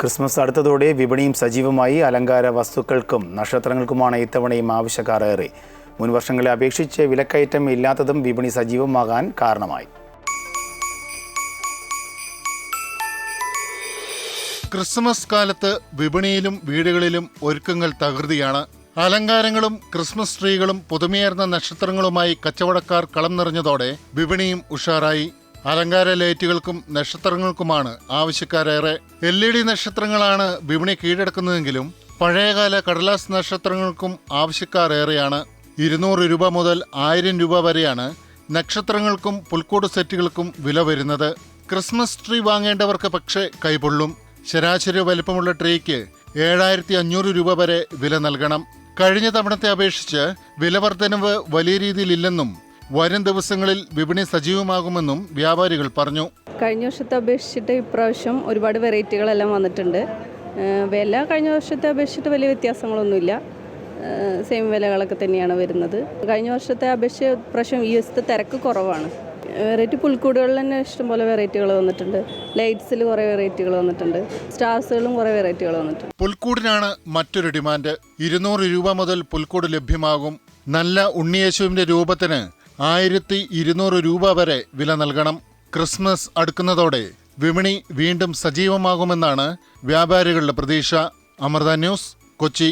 Christmas അടുത്തതോടെ വിപണിയും സജീവമായി. അലങ്കാര വസ്തുക്കൾക്കും നക്ഷത്രങ്ങൾക്കുമാണ് ഇത്തവണയും ആവശ്യക്കാർ ഏറെ. മുൻ വർഷങ്ങളെ അപേക്ഷിച്ച് വിലക്കയറ്റം ഇല്ലാത്തതും വിപണി സജീവമാകാൻ കാരണമായി. ക്രിസ്മസ് കാലത്ത് വിപണിയിലും വീടുകളിലും ഒരുക്കങ്ങൾ തകൃതിയാണ്. അലങ്കാരങ്ങളും ക്രിസ്മസ് ട്രീകളും പുതുമയേർന്ന നക്ഷത്രങ്ങളുമായി കച്ചവടക്കാർ കളം നിറഞ്ഞതോടെ വിപണിയും ഉഷാറായി. അലങ്കാര ലൈറ്റുകൾക്കും നക്ഷത്രങ്ങൾക്കുമാണ് ആവശ്യക്കാരേറെ. LED നക്ഷത്രങ്ങളാണ് വിപണി കീഴടക്കുന്നതെങ്കിലും പഴയകാല കടലാസ് നക്ഷത്രങ്ങൾക്കും ആവശ്യക്കാർ ഏറെയാണ്. 200 രൂപ മുതൽ 1000 രൂപ വരെയാണ് നക്ഷത്രങ്ങൾക്കും പുൽക്കൂട് സെറ്റുകൾക്കും വില വരുന്നത്. ക്രിസ്മസ് ട്രീ വാങ്ങേണ്ടവർക്ക് പക്ഷേ കൈപൊള്ളും. ശരാശരി വലിപ്പമുള്ള ട്രീക്ക് 7500 രൂപ വരെ വില നൽകണം. കഴിഞ്ഞ തവണത്തെ അപേക്ഷിച്ച് വില വർധനവ് വലിയ രീതിയിലില്ലെന്നും വരും ദിവസങ്ങളിൽ വിപണി സജീവമാകുമെന്നും വ്യാപാരികൾ പറഞ്ഞു. കഴിഞ്ഞ വർഷത്തെ അപേക്ഷിച്ചിട്ട് ഇപ്രാവശ്യം ഒരുപാട് വെറൈറ്റികളെല്ലാം വന്നിട്ടുണ്ട്. വില കഴിഞ്ഞ വർഷത്തെ അപേക്ഷിച്ചിട്ട് വലിയ വ്യത്യാസങ്ങളൊന്നുമില്ല. സെയിം വിലകളൊക്കെ തന്നെയാണ് വരുന്നത്. കഴിഞ്ഞ വർഷത്തെ അപേക്ഷിച്ച് ഇപ്രാവശ്യം ഈ വർഷത്തെ തിരക്ക് കുറവാണ്. വെറൈറ്റി പുൽക്കൂടുകളിൽ തന്നെ ഇഷ്ടംപോലെ വെറൈറ്റികൾ വന്നിട്ടുണ്ട്. ലൈറ്റ്സിൽ കുറേ വെറൈറ്റികൾ വന്നിട്ടുണ്ട്. സ്റ്റാർസുകളും കുറേ വെറൈറ്റികൾ വന്നിട്ടുണ്ട്. പുൽക്കൂടിനാണ് മറ്റൊരു ഡിമാൻഡ്. 200 രൂപ മുതൽ പുൽക്കൂട് ലഭ്യമാകും. നല്ല ഉണ്ണിയേശുവിന്റെ രൂപത്തിന് 1200 രൂപ വരെ വില നൽകണം. ക്രിസ്മസ് അടുക്കുന്നതോടെ വിപണി വീണ്ടും സജീവമാകുമെന്നാണ് വ്യാപാരികളുടെ പ്രതീക്ഷ. അമൃത ന്യൂസ്, കൊച്ചി.